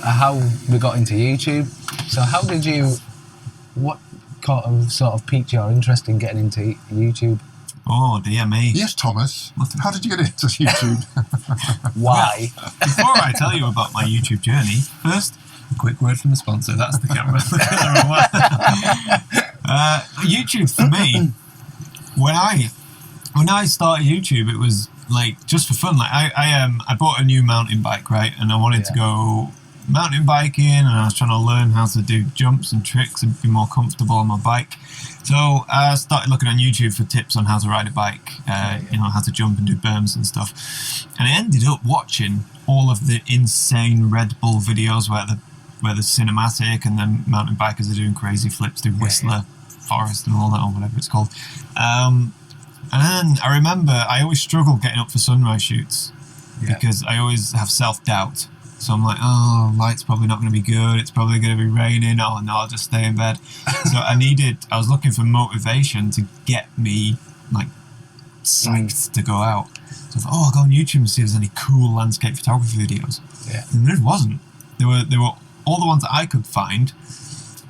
how we got into YouTube. So how did you, what sort of piqued your interest in getting into YouTube? Oh dear me. Yes, Thomas. How did you get into YouTube? Why? Before I tell you about my YouTube journey, first, a quick word from the sponsor. That's the camera. YouTube for me, when I started YouTube, it was like just for fun. Like I bought a new mountain bike, right, and I wanted to go mountain biking, and I was trying to learn how to do jumps and tricks and be more comfortable on my bike. So I started looking on YouTube for tips on how to ride a bike, you know, how to jump and do berms and stuff. And I ended up watching all of the insane Red Bull videos where the cinematic and then mountain bikers are doing crazy flips through Whistler Forest and all that, or whatever it's called. And then I remember I always struggled getting up for sunrise shoots because I always have self-doubt. So I'm like, oh, light's probably not going to be good. It's probably going to be raining. Oh, no, I'll just stay in bed. So I was looking for motivation to get me, like, psyched to go out. So I thought, I'll go on YouTube and see if there's any cool landscape photography videos. Yeah. And there wasn't. There were all the ones that I could find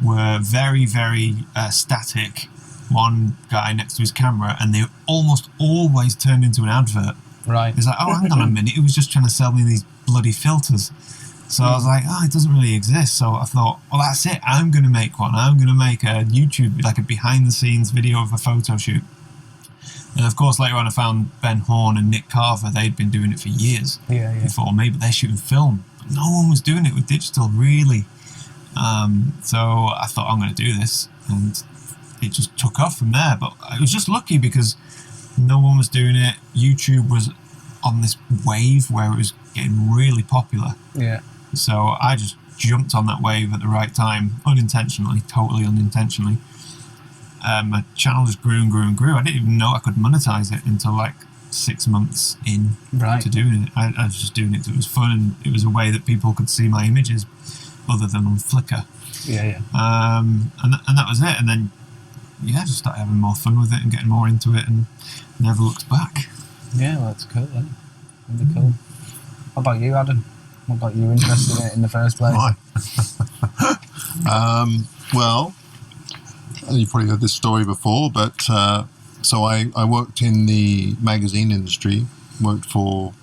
were very, very static. One guy next to his camera, and they almost always turned into an advert. Right. It's like, oh, hang on a minute, he was just trying to sell me these bloody filters. So I was like, it doesn't really exist. So I thought, well, that's it. I'm going to make one. I'm going to make a YouTube, like a behind-the-scenes video of a photo shoot. And of course, later on, I found Ben Horn and Nick Carver. They'd been doing it for years before me, but they're shooting film. No one was doing it with digital, really. So I thought, I'm going to do this. And it just took off from there. But I was just lucky because no one was doing it. YouTube was on this wave where it was getting really popular. Yeah. So I just jumped on that wave at the right time, unintentionally, totally unintentionally. My channel just grew and grew and grew. I didn't even know I could monetize it until like 6 months in to doing it. I was just doing it because it was fun, and it was a way that people could see my images other than on Flickr. And that was it. And then just started having more fun with it and getting more into it, and never looked back. Yeah, well, that's cool then. Really cool. What about you, Adam? What got you interested in it in the first place? Well, you probably heard this story before, but so I worked in the magazine industry, worked for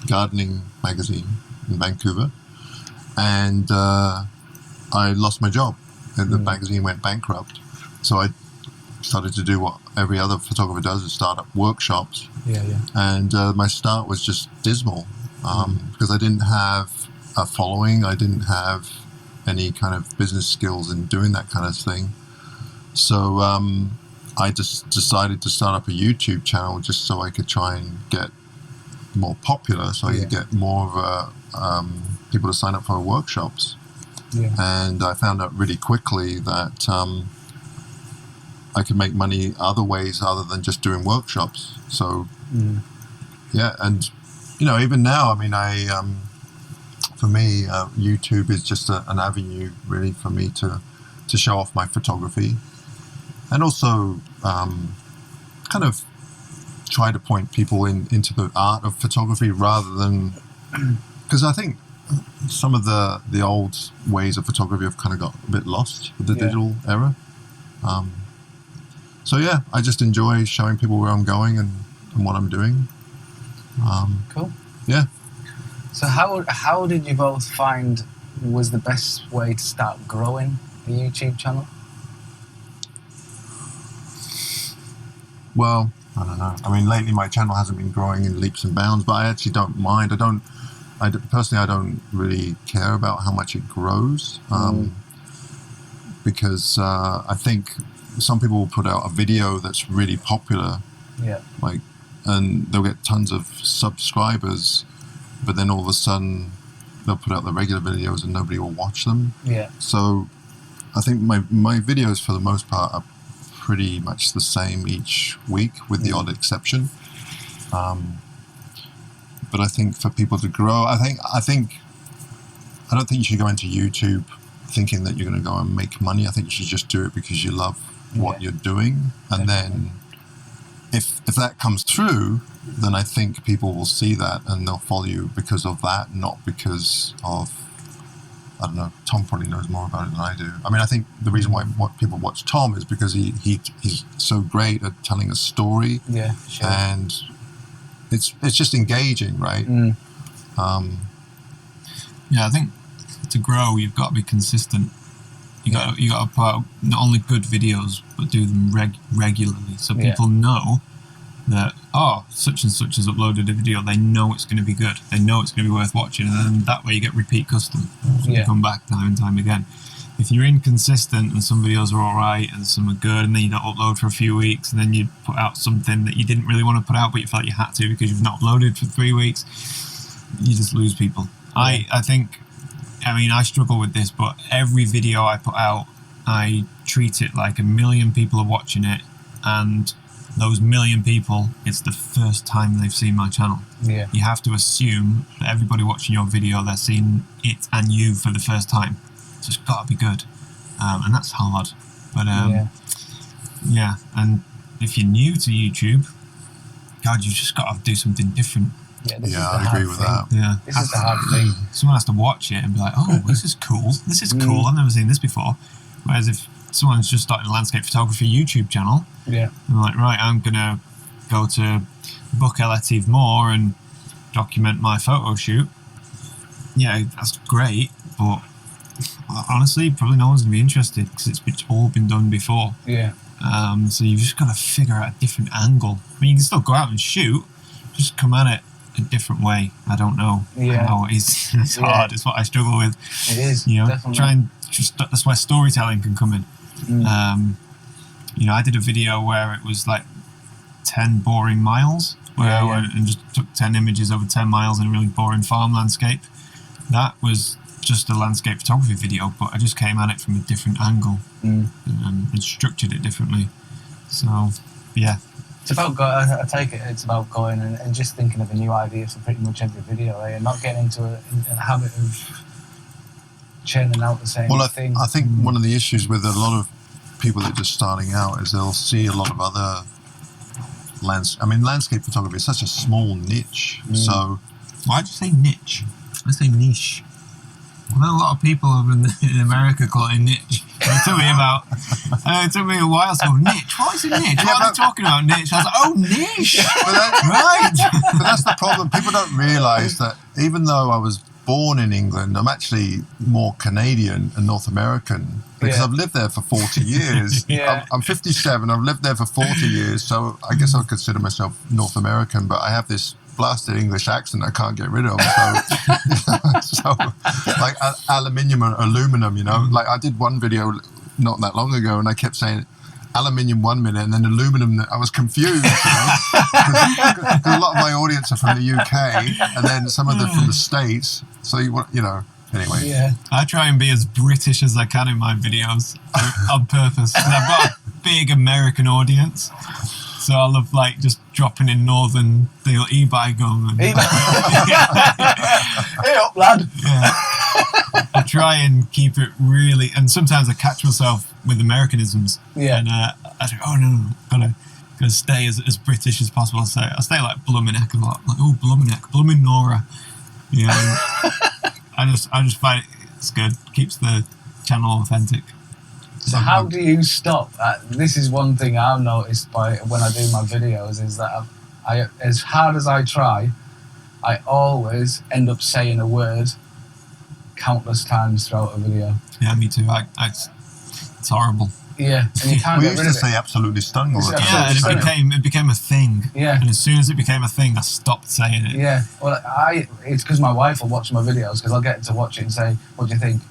Gardening magazine in Vancouver, and I lost my job, and the magazine went bankrupt. So I started to do what every other photographer does, is start up workshops. And my start was just dismal because I didn't have a following. I didn't have any kind of business skills in doing that kind of thing. So I just decided to start up a YouTube channel just so I could try and get more popular, so I could get more of people to sign up for workshops. And I found out really quickly that I could make money other ways other than just doing workshops. So and you know, even now, I mean, for me, YouTube is just an avenue really for me to show off my photography, and also kind of try to point people into the art of photography rather than, because I think some of the old ways of photography have kind of got a bit lost with the digital era. So I just enjoy showing people where I'm going and what I'm doing. Cool. Yeah. So how did you both find was the best way to start growing a YouTube channel? Well, I don't know. I mean, lately my channel hasn't been growing in leaps and bounds, but I actually don't mind. Personally, I don't really care about how much it grows, because I think some people will put out a video that's really popular, and they'll get tons of subscribers, but then all of a sudden they'll put out the regular videos and nobody will watch them. So I think my videos for the most part are pretty much the same each week, with the odd exception. But I think for people to grow, I don't think you should go into YouTube thinking that you're going to go and make money. I think you should just do it because you love what you're doing, and then if that comes through, then I think people will see that and they'll follow you because of that, not because of I don't know. Tom probably knows more about it than I do. I mean, I think the reason why people watch Tom is because he's so great at telling a story. Yeah, sure. And it's just engaging, right? Yeah, I think to grow, you've got to be consistent. You got to put out not only good videos, but do them regularly, so people know that such and such has uploaded a video. They know it's going to be good. They know it's going to be worth watching, and then that way you get repeat custom. You come back time and time again. If you're inconsistent and some videos are all right and some are good, and then you don't upload for a few weeks, and then you put out something that you didn't really want to put out, but you felt you had to because you've not uploaded for 3 weeks, you just lose people. I think, I mean, I struggle with this, but every video I put out, I treat it like 1 million people are watching it, and those 1 million people, it's the first time they've seen my channel. Yeah. You have to assume that everybody watching your video, they're seeing it and you for the first time. So it's got to be good. And that's hard. But yeah, and if you're new to YouTube, God, you've just got to do something different. Yeah, I agree with that. Yeah. This is the hard thing. Someone has to watch it and be like, oh, this is cool. This is cool. I've never seen this before. Whereas if someone's just starting a landscape photography YouTube channel, yeah, I'm like, right, I'm going to go to Book Elative more and document my photo shoot. Yeah, that's great, but honestly, probably no one's going to be interested because it's all been done before. Yeah. So you've just got to figure out a different angle. I mean, you can still go out and shoot, just come at it a different way. I don't know how it is. It's hard. It's what I struggle with. It is. You know, definitely. try and just, that's where storytelling can come in. You know, I did a video where it was like 10 boring miles, where I went and just took 10 images over 10 miles in a really boring farm landscape. That was just a landscape photography video, but I just came at it from a different angle and structured it differently. So, yeah. It's about I take it it's about going and just thinking of a new idea for pretty much every video, eh? And not getting into a habit of churning out the same thing. I think one of the issues with a lot of people that are just starting out is they'll see a lot of other landscape photography is such a small niche. So why'd you say niche? I say niche. I know a lot of people over in America call it niche. It took me a while to go, niche? What is a niche? What are they talking about, niche? I was like, oh, niche! Right! But that's the problem. People don't realise that even though I was born in England, I'm actually more Canadian and North American because I've lived there for 40 years. I'm 57, I've lived there for 40 years, so I guess I'll consider myself North American, but I have this blasted English accent I can't get rid of. So like aluminium and aluminum, you know, like I did one video not that long ago and I kept saying aluminium 1 minute and then aluminum. I was confused, you know, because a lot of my audience are from the UK and then some of them from the States. So you know, anyway. Yeah. I try and be as British as I can in my videos on purpose. And I've got a big American audience. So I love like just dropping in northern, the e-bike on. Hey up, lad. Yeah. I try and keep it really, and sometimes I catch myself with Americanisms. Yeah. And I think, oh no, gotta stay as British as possible. I stay like Blummineck a lot. Like, oh, Blummineck, Blummin Nora. Yeah. I just find it's good. Keeps the channel authentic. So how do you stop? This is one thing I've noticed when I do my videos is that I as hard as I try, I always end up saying a word countless times throughout a video. Yeah, me too. It's horrible. Yeah, and you can't we get rid used of to it. say absolutely stunning all the time. Yeah, and it became a thing. Yeah. And as soon as it became a thing, I stopped saying it. Yeah. Well, it's because my wife will watch my videos because I'll get to watch it and say, "What do you think?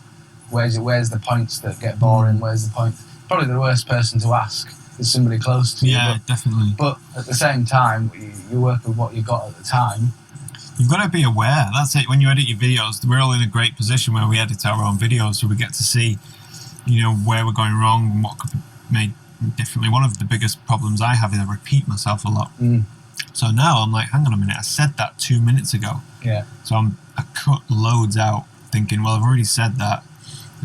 Where's the points that get boring? Where's the point?" Probably the worst person to ask is somebody close to you. Yeah, definitely. But at the same time, you work with what you got at the time. You've got to be aware. That's it. When you edit your videos, we're all in a great position where we edit our own videos, so we get to see, you know, where we're going wrong and what could be made differently. One of the biggest problems I have is I repeat myself a lot. So now I'm like, hang on a minute, I said that 2 minutes ago. Yeah. So I cut loads out, thinking, well, I've already said that,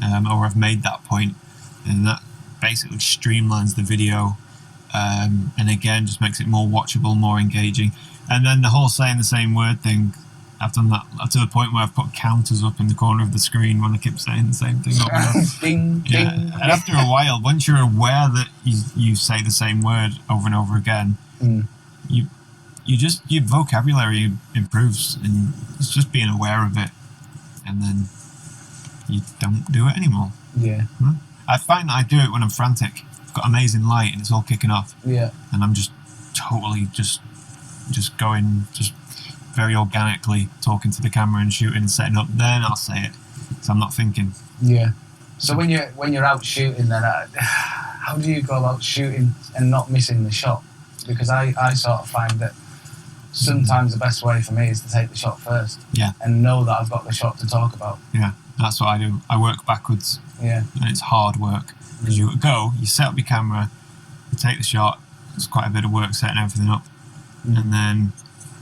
or I've made that point, and that basically streamlines the video, and again just makes it more watchable, more engaging. And then the whole saying the same word thing, I've done that to the point where I've put counters up in the corner of the screen when I keep saying the same thing over and over. Ding, Yeah, ding. and after a while, once you're aware that you say the same word over and over again, your vocabulary improves, and it's just being aware of it, and then you don't do it anymore. Yeah. I find that I do it when I'm frantic. I've got amazing light and it's all kicking off. Yeah. And I'm just totally just going very organically, talking to the camera and shooting and setting up. Then I'll say it, so I'm not thinking. Yeah. So when you're out shooting, then how do you go about shooting and not missing the shot? Because I sort of find that sometimes the best way for me is to take the shot first. Yeah. And know that I've got the shot to talk about. Yeah, that's what I do. I work backwards. Yeah. And it's hard work. Because you set up your camera, you take the shot, it's quite a bit of work setting everything up. And then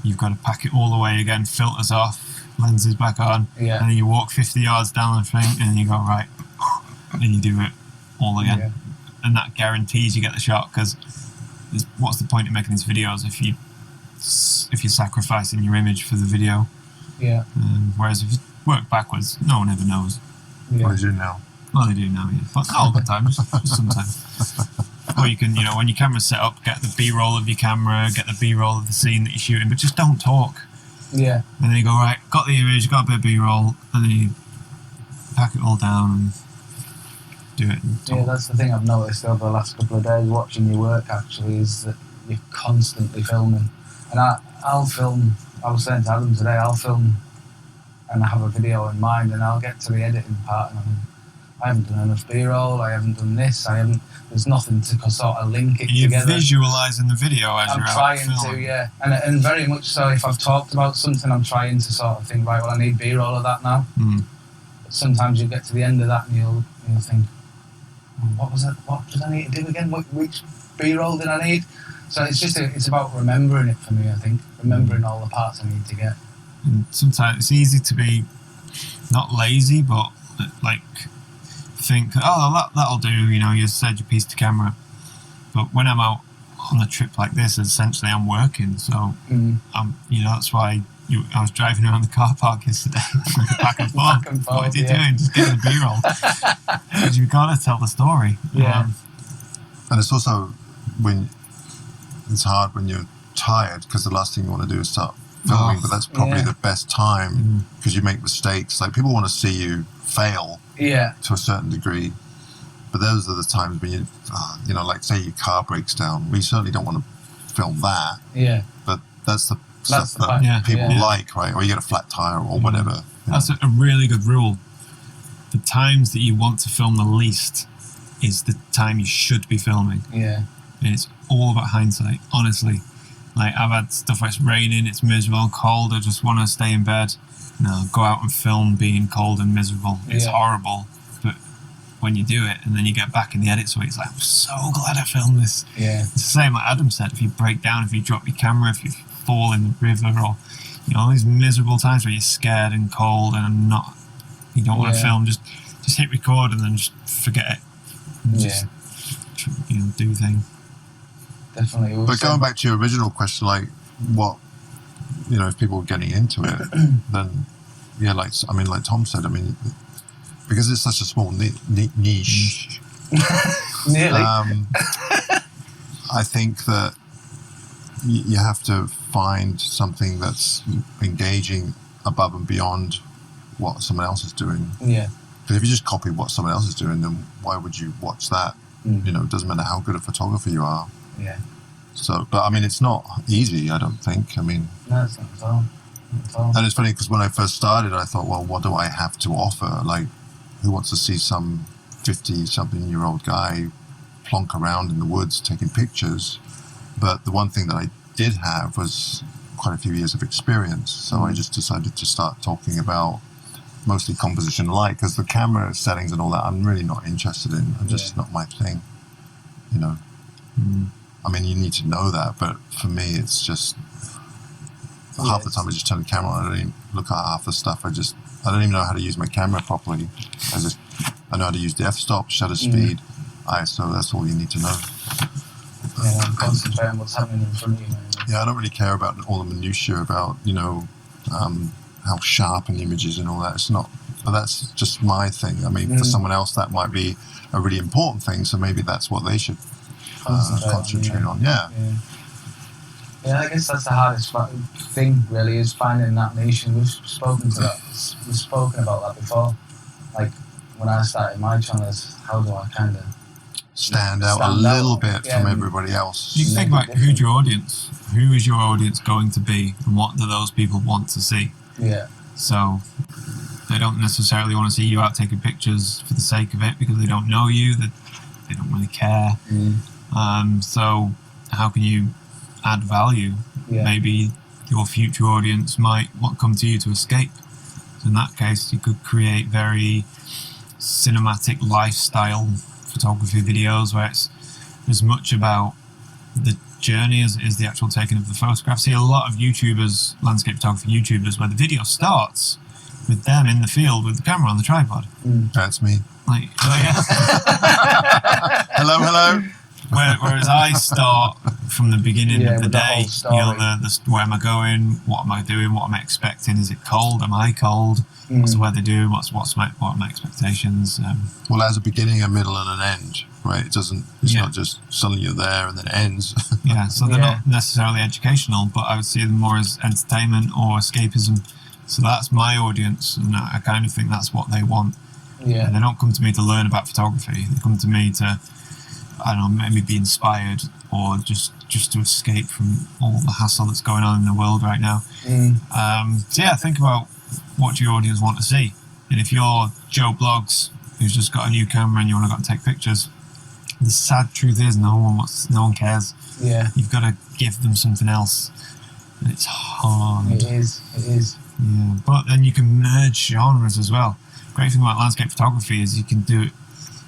you've got to pack it all the way again, filters off, lenses back on, and then you walk 50 yards down the thing, and then you go, right, and you do it all again. Yeah. And that guarantees you get the shot, because what's the point in making these videos if you're sacrificing your image for the video? Yeah. Whereas if you work backwards, no one ever knows. Yeah. What do you do now? Well, they do now, yeah. But not all the time, just sometimes. Or you can, when your camera's set up, get the B-roll of your camera, get the B-roll of the scene that you're shooting, but just don't talk. Yeah. And then you go, right, got the image, got a bit of B-roll, and then you pack it all down and do it. Yeah, that's the thing I've noticed over the last couple of days watching your work, actually, is that you're constantly filming. And I'll film, I was saying to Adam today, I'll film and I have a video in mind, and I'll get to the editing part and I haven't done enough B-roll, I haven't done this, there's nothing to sort of link it together. You're visualising the video as you're out filming. I'm trying to, yeah. And very much so, if I've talked about something, I'm trying to sort of think, right, well, I need B-roll of that now. But sometimes you get to the end of that and you'll think, what was it? What did I need to do again? Which B-roll did I need? So it's about remembering it for me, I think. Remembering all the parts I need to get. And sometimes it's easy to be not lazy, but like think, oh, that'll do, you said you pieced the camera. But when I'm out on a trip like this, essentially I'm working, so that's why I was driving around the car park yesterday, back and forth. What are you doing? Just getting the B-roll. Because you've got to tell the story. Yeah. And it's also it's hard when you're tired, because the last thing you want to do is start filming, but that's probably the best time, because you make mistakes. Like, people want to see you fail to a certain degree, but those are the times when you like, say your car breaks down. We certainly don't want to film that. Yeah. But that's the stuff that people like, right? Or you get a flat tire or whatever. That's a really good rule. The times that you want to film the least is the time you should be filming. Yeah. And it's all about hindsight, honestly. Like, I've had stuff where it's raining, it's miserable, cold, I just want to stay in bed. No, go out and film being cold and miserable. It's horrible. But when you do it and then you get back in the edit suite, it's like, I'm so glad I filmed this. Yeah. It's the same like Adam said, if you break down, if you drop your camera, if you fall in the river, or all these miserable times where you're scared and cold and you don't want to film, just hit record and then just forget it. And just do thing. Definitely. But going back to your original question, like, what, if people are getting into it, then, like Tom said, because it's such a small niche, nearly. I think that you have to find something that's engaging above and beyond what someone else is doing. Yeah. Because if you just copy what someone else is doing, then why would you watch that? It doesn't matter how good a photographer you are. Yeah. So, but it's not easy, I don't think. No, it's not at all. And it's funny, because when I first started, I thought, well, what do I have to offer? Like, who wants to see some 50-something-year-old guy plonk around in the woods taking pictures? But the one thing that I did have was quite a few years of experience. So I just decided to start talking about mostly composition light, because the camera settings and all that, I'm really not interested in. It's just not my thing, you need to know that, but for me, it's just half the time I just turn the camera on. I don't even look at half the stuff. I don't even know how to use my camera properly. I know how to use the f-stop, shutter speed, ISO. That's all you need to know. Yeah, concentrate on what's happening in front of you. Yeah, I don't really care about all the minutiae about how sharp an image is and all that. It's not, but that's just my thing. I mean, for someone else that might be a really important thing, so maybe that's what they should concentrate on. Yeah. Yeah, I guess that's the hardest thing, really, is finding that niche. And we've spoken about that before. Like when I started my channel, how do I kind of stand out a little bit from everybody else? You think about who's your audience. Who is your audience going to be, and what do those people want to see? Yeah. So they don't necessarily want to see you out taking pictures for the sake of it because they don't know you. They don't really care. So how can you add value? Maybe your future audience might come to you to escape. So in that case, you could create very cinematic lifestyle photography videos where it's as much about the journey as it is the actual taking of the photograph. See a lot of YouTubers, landscape photography YouTubers, where the video starts with them in the field with the camera on the tripod. That's me. Like, hello. Whereas I start from the beginning of the day, you know, where am I going? What am I doing? What am I expecting? Is it cold? Am I cold? What's the weather doing? What are my expectations? Well, as a beginning, a middle, and an end, right? It's not just suddenly you're there and then it ends. So they're not necessarily educational, but I would see them more as entertainment or escapism. So that's my audience, and I kind of think that's what they want. Yeah. And they don't come to me to learn about photography. They come to me to, I don't know, maybe be inspired or just to escape from all the hassle that's going on in the world right now. Think about what your audience want to see. And if you're Joe Blogs, who's just got a new camera and you want to go and take pictures, the sad truth is no one cares. Yeah. You've got to give them something else. And it's hard. It is. Yeah. But then you can merge genres as well. Great thing about landscape photography is you can do it,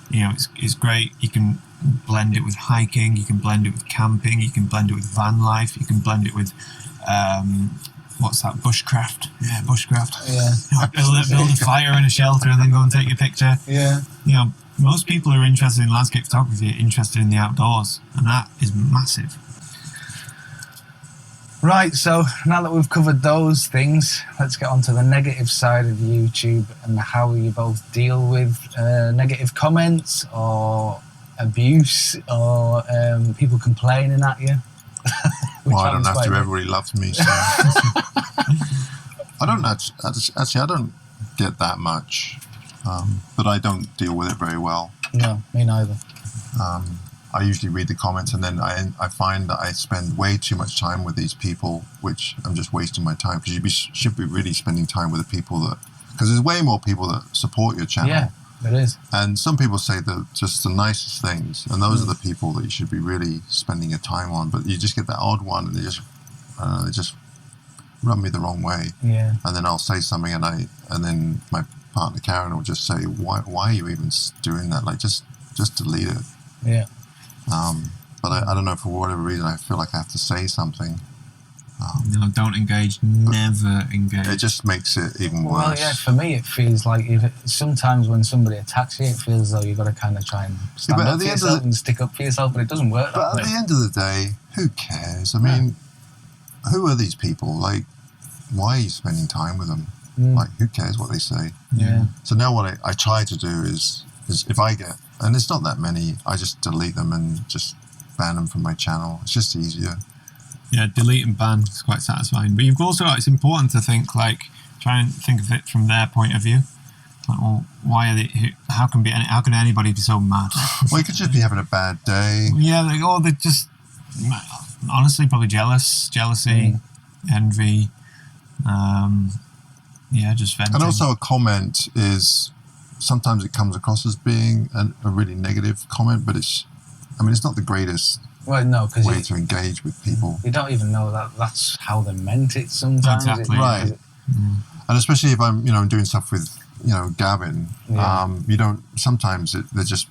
you know, it's great. You can blend it with hiking, you can blend it with camping, you can blend it with van life, you can blend it with what's that, bushcraft? Yeah, bushcraft. Yeah. You know, build a fire in a shelter and then go and take your picture. Yeah. You know, most people who are interested in landscape photography are interested in the outdoors, and that is massive. Right, so now that we've covered those things, let's get on to the negative side of YouTube and how you both deal with negative comments or abuse or people complaining at you. Well, I don't have to. Everybody loves me. So. I don't actually. I don't get that much, but I don't deal with it very well. No, me neither. I usually read the comments, and then I find that I spend way too much time with these people, which I'm just wasting my time, because you should be really spending time with the people because there's way more people that support your channel. Yeah, there is. And some people say just the nicest things, and those are the people that you should be really spending your time on. But you just get that odd one, and they just rub me the wrong way. Yeah. And then I'll say something, and then my partner Karen will just say, "Why are you even doing that? Like, just delete it." Yeah. But I don't know, for whatever reason, I feel like I have to say something. No, don't engage. Never engage. It just makes it even worse. Well, yeah, for me, it feels like sometimes when somebody attacks you, it feels as though you've got to kind of try and stand up for yourself and stick up for yourself, but it doesn't work that way. But at the end of the day, who cares? I mean, who are these people? Like, why are you spending time with them? Like, who cares what they say? Yeah. So now what I try to do is if I get, and it's not that many, I just delete them and just ban them from my channel. It's just easier. Yeah, delete and ban is quite satisfying. But you've also, it's important to think, like, try and think of it from their point of view. Like, well, why are they? How can anybody be so mad? Well, you could just be having a bad day. Yeah, they're just honestly probably jealousy, envy. Just venting. And also, a comment is sometimes it comes across as being a really negative comment, but it's not the greatest. Well, no, because way to engage with people. You don't even know that's how they meant it sometimes. Exactly. Right. And especially if I'm, doing stuff with, Gavin, sometimes they're just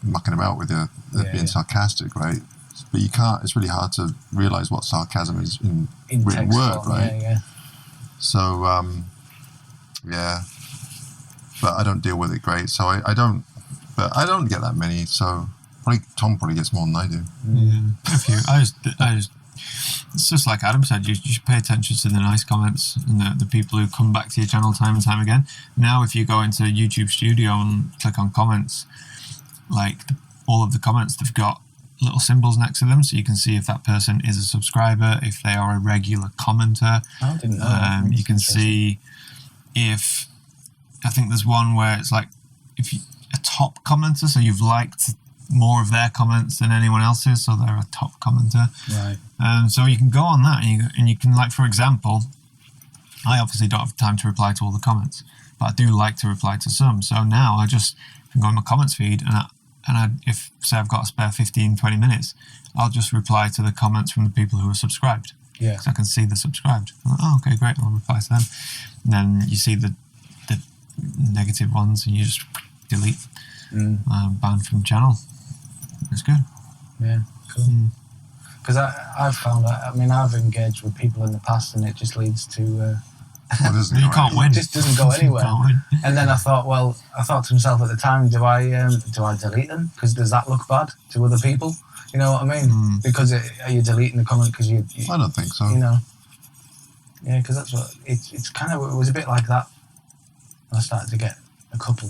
mucking about with you, being sarcastic, right? But you can't, it's really hard to realise what sarcasm is in written word, right? Yeah. So, but I don't deal with it great, so I don't get that many, so Tom probably gets more than I do. Yeah, a few. I just it's just like Adam said, you should pay attention to the nice comments and the people who come back to your channel time and time again. Now, if you go into YouTube Studio and click on comments, like all of the comments, they've got little symbols next to them, so you can see if that person is a subscriber, if they are a regular commenter. I didn't know. You can see if, I think there's one where it's like if you, a top commenter, so you've liked more of their comments than anyone else's, so they're a top commenter. Right. So you can go on that and you can, like, for example, I obviously don't have time to reply to all the comments, but I do like to reply to some. So now I just can go in my comments feed and if, say, I've got a spare 15-20 minutes, I'll just reply to the comments from the people who are subscribed. Yeah. So I can see the subscribed. I'm like, oh, okay, great, I'll reply to them. And then you see the negative ones and you just delete, ban from channel. It's good. Yeah, cool. Because I've found out, I mean, I've engaged with people in the past and it just leads to... you can't win. It just doesn't go anywhere. And then I thought to myself at the time, do I delete them? Because does that look bad to other people? You know what I mean? Because are you deleting the comment because you... I don't think so. You know? Yeah, because that's what... It's kind of... It was a bit like that when I started to get a couple.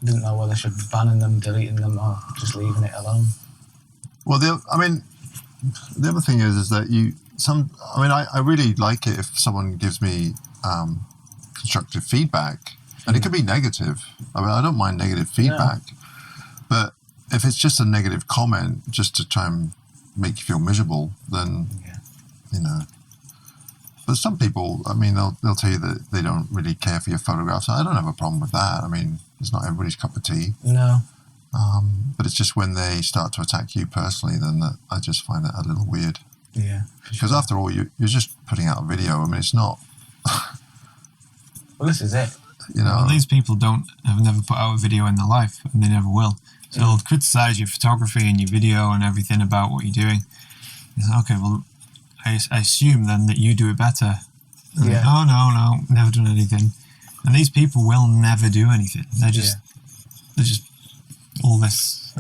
Didn't know whether I should be banning them, deleting them, or just leaving it alone. Well, the other thing is that I really like it if someone gives me constructive feedback, and it could be negative. I mean, I don't mind negative feedback, but if it's just a negative comment just to try and make you feel miserable, then you know. But some people, I mean, they'll tell you that they don't really care for your photographs. I don't have a problem with that. I mean, it's not everybody's cup of tea. No. But it's just when they start to attack you personally, then I just find that a little weird. Yeah. Because after all, you're just putting out a video. I mean, it's not... Well, this is it. You know, these people have never put out a video in their life, and they never will. So they'll criticise your photography and your video and everything about what you're doing. It's like, okay, well, I assume then that you do it better. Yeah. Oh, no, never done anything. And these people will never do anything. They're just all this.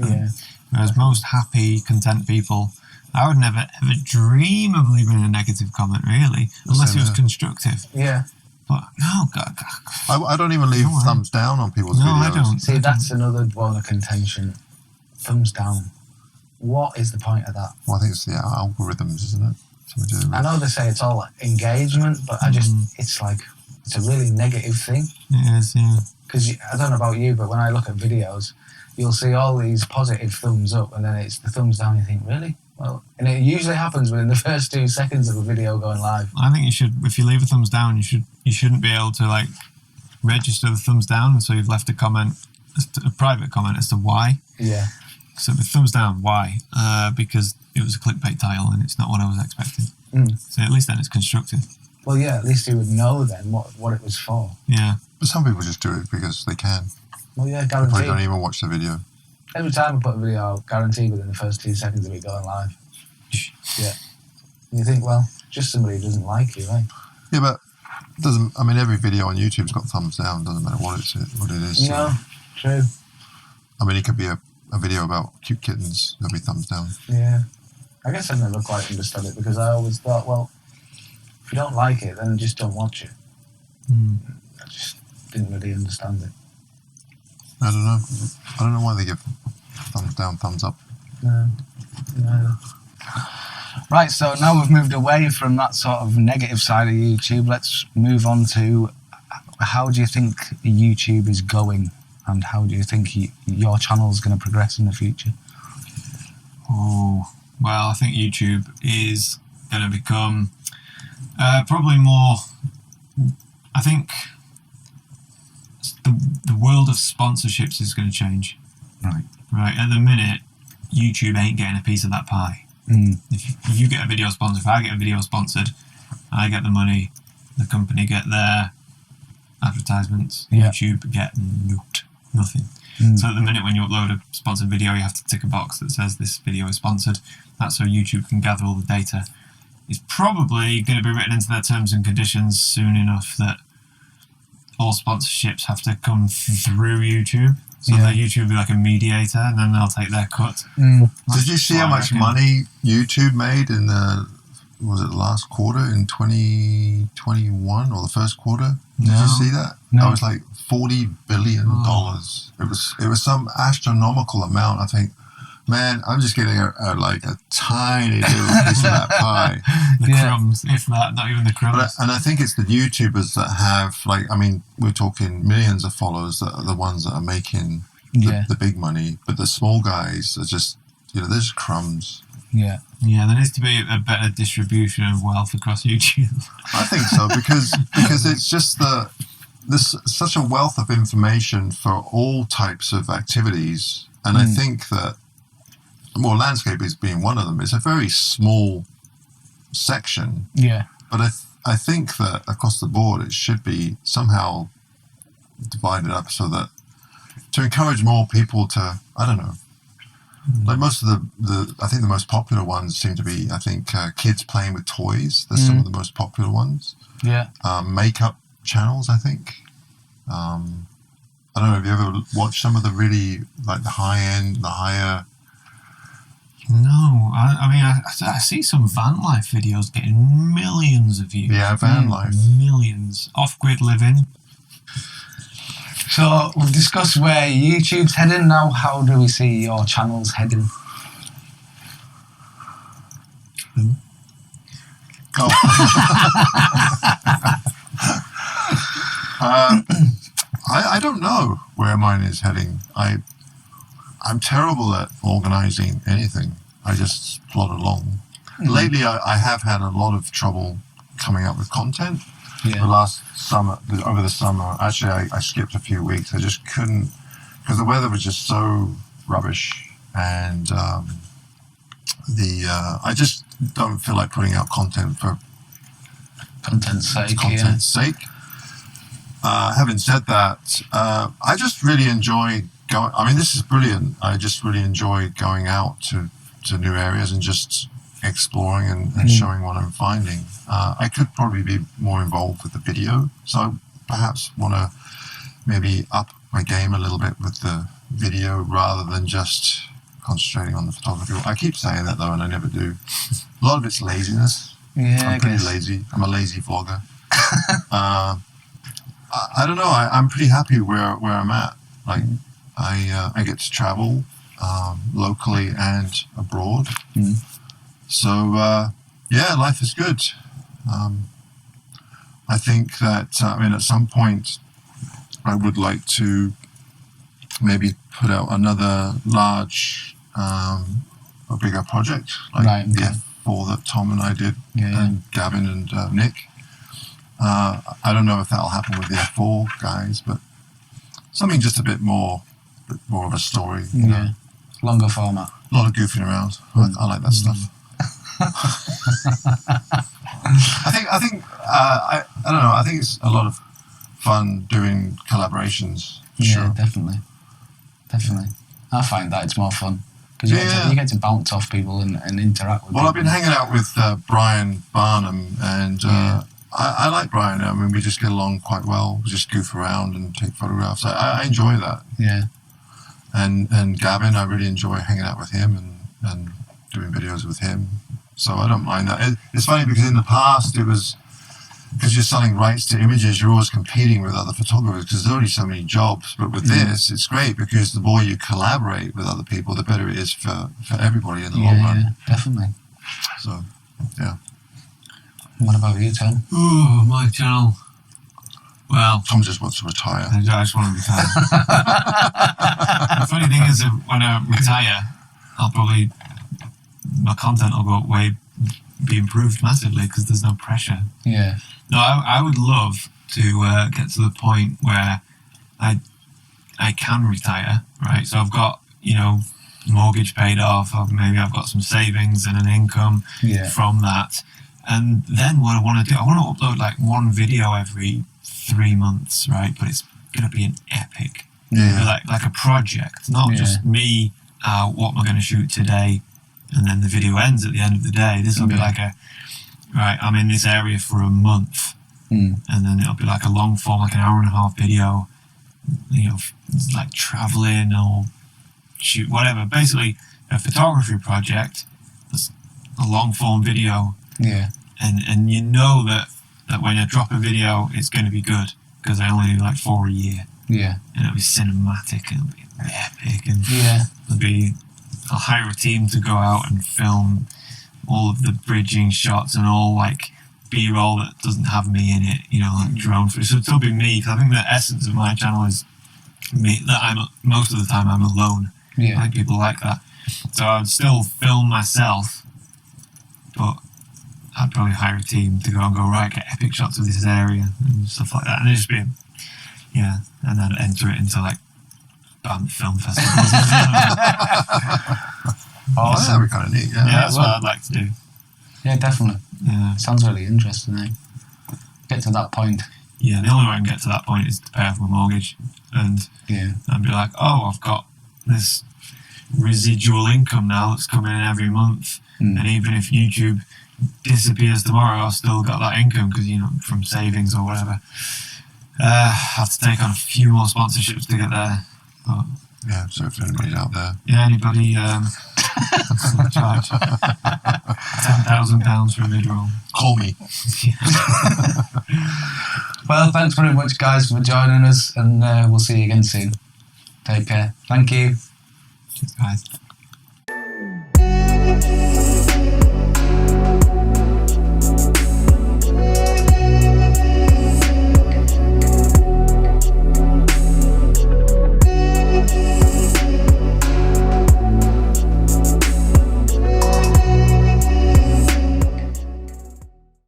Whereas most happy, content people, I would never ever dream of leaving a negative comment, really, unless it was constructive. Yeah. But no, God. I don't even leave thumbs down on people's videos. No, I don't. See, that's another one of contention. Thumbs down. What is the point of that? Well, I think it's the algorithms, isn't it? I know they say it's all engagement, but it's like, it's a really negative thing. It is, yeah. Because I don't know about you, but when I look at videos, you'll see all these positive thumbs up, and then it's the thumbs down. You think, really? Well, and it usually happens within the first 2 seconds of a video going live. I think you should, if you leave a thumbs down, you shouldn't be able to like register the thumbs down, and so you've left a comment, a private comment as to why. Yeah. So the thumbs down, why? Because it was a clickbait title and it's not what I was expecting. So at least then it's constructive. Well, yeah, at least you would know then what it was for. Yeah. But some people just do it because they can. Well, yeah, They guaranteed. probably don't even watch the video. Every time I put a video out, guaranteed within the first 2 seconds of it going live. Yeah. And you think, well, just somebody who doesn't like you, right? Yeah, but it doesn't. I mean, every video on YouTube's got thumbs down. Doesn't matter what it is. No, true. I mean, it could be a video about cute kittens. There'll be thumbs down. Yeah. I guess I've never quite understood it because I always thought, well, if you don't like it, then just don't watch it. I just didn't really understand it. I don't know. I don't know why they give thumbs down, thumbs up. No. Right, so now we've moved away from that sort of negative side of YouTube. Let's move on to how do you think YouTube is going, and how do you think your channel is going to progress in the future? Oh, well, I think YouTube is going to become probably more. I think the world of sponsorships is going to change. Right. At the minute, YouTube ain't getting a piece of that pie. If you get a video sponsored, if I get a video sponsored, I get the money. The company get their advertisements. YouTube get nothing. So at the minute when you upload a sponsored video, you have to tick a box that says this video is sponsored. That's so YouTube can gather all the data. It's probably going to be written into their terms and conditions soon enough that all sponsorships have to come through YouTube. So the YouTube will be like a mediator, and then they'll take their cut. Did you see how much money YouTube made in the last quarter in 2021 or the first quarter? Did you see that? No. That was like $40 billion. It was some astronomical amount. I think, man, I'm just getting a tiny little piece of that pie. The crumbs, if that, not even the crumbs. And I think it's the YouTubers that have, we're talking millions of followers that are the ones that are making the big money. But the small guys are just, there's crumbs. Yeah, there needs to be a better distribution of wealth across YouTube. I think so, because it's just there's such a wealth of information for all types of activities. And I think that, landscape is being one of them. It's a very small section. Yeah. But I think that across the board it should be somehow divided up so that to encourage more people to, I don't know, like most of I think the most popular ones seem to be, kids playing with toys. They're some of the most popular ones. Yeah. Makeup channels, I think. I don't know, have you ever watched some of the really, the higher... No, I see some van life videos getting millions of views. Yeah, van life. Millions. Off-grid living. So we've discussed where YouTube's heading. Now, how do we see your channels heading? I don't know where mine is heading. I'm terrible at organising anything. I just plod along. Lately, I have had a lot of trouble coming up with content. Yeah. Over the summer, actually, I skipped a few weeks. I just couldn't, because the weather was just so rubbish, and I just don't feel like putting out content for content's sake. Having said that, I just really enjoy going. I mean, this is brilliant. I just really enjoy going out to new areas and just exploring and showing what I'm finding. I could probably be more involved with the video, so I perhaps want to maybe up my game a little bit with the video rather than just concentrating on the photography. I keep saying that though, and I never do. A lot of it's laziness. Yeah, I'm pretty lazy. I'm a lazy vlogger. I don't know. I'm pretty happy where I'm at. Like, I get to travel locally and abroad. So life is good. I think that at some point I would like to maybe put out another large, a bigger project like the F4 that Tom and I did, and Gavin and Nick. I don't know if that'll happen with the F4 guys, but something just a bit more of a story. You know? Longer format. A lot of goofing around. I like that stuff. I don't know. I think it's a lot of fun doing collaborations. For sure. Definitely. I find that it's more fun because you get to bounce off people and interact with. Well, I've been hanging out with Brian Barnum, and I like Brian. I mean, we just get along quite well. We just goof around and take photographs. I enjoy that. Yeah. And Gavin, I really enjoy hanging out with him and doing videos with him. So I don't mind that. It's funny because in the past it was, because you're selling rights to images, you're always competing with other photographers because there's only so many jobs. But with this, it's great because the more you collaborate with other people, the better it is for everybody in the long run. Yeah, definitely. So, yeah. What about you, Tom? Oh, my channel. Well, Tom just wants to retire. I just want to retire. The funny thing is, when I retire, my content will be improved massively because there's no pressure. Yeah. No, I would love to get to the point where I can retire, right? So I've got, mortgage paid off, or maybe I've got some savings and an income from that. And then what I want to do, I want to upload like one video every 3 months, right? But it's going to be an epic, like a project, not just me, what am I going to shoot today? And then the video ends at the end of the day. This will be like I'm in this area for a month. And then it'll be like a long form, like an hour and a half video. like traveling or shoot whatever. Basically, a photography project, that's a long form video, and you know that when I drop a video, it's going to be good because I only do like 4 a year. Yeah, and it'll be cinematic and it'll be epic, and I'll hire a team to go out and film all of the bridging shots and all like B-roll that doesn't have me in it, like drone footage. So it'll still be me, because I think the essence of my channel is me, that most of the time I'm alone. I think people like that. So I would still film myself, but I'd probably hire a team to go right, get epic shots of this area and stuff like that, and it'd just be and then enter it into like Banff film festivals. Oh, that would be kind of neat. Yeah, that's what I'd like to do. Yeah, definitely. Yeah, sounds really interesting. Get to that point. Yeah, the only way I can get to that point is to pay off my mortgage, and be like, oh, I've got this residual income now that's coming in every month, and even if YouTube disappears tomorrow, I've still got that income because from savings or whatever. I have to take on a few more sponsorships to get there. But, so if anybody's out there, anybody charge £10,000 for a mid-roll. call me. Well, thanks very much, guys, for joining us, and we'll see you again soon. Take care. Thank you. Cheers, guys.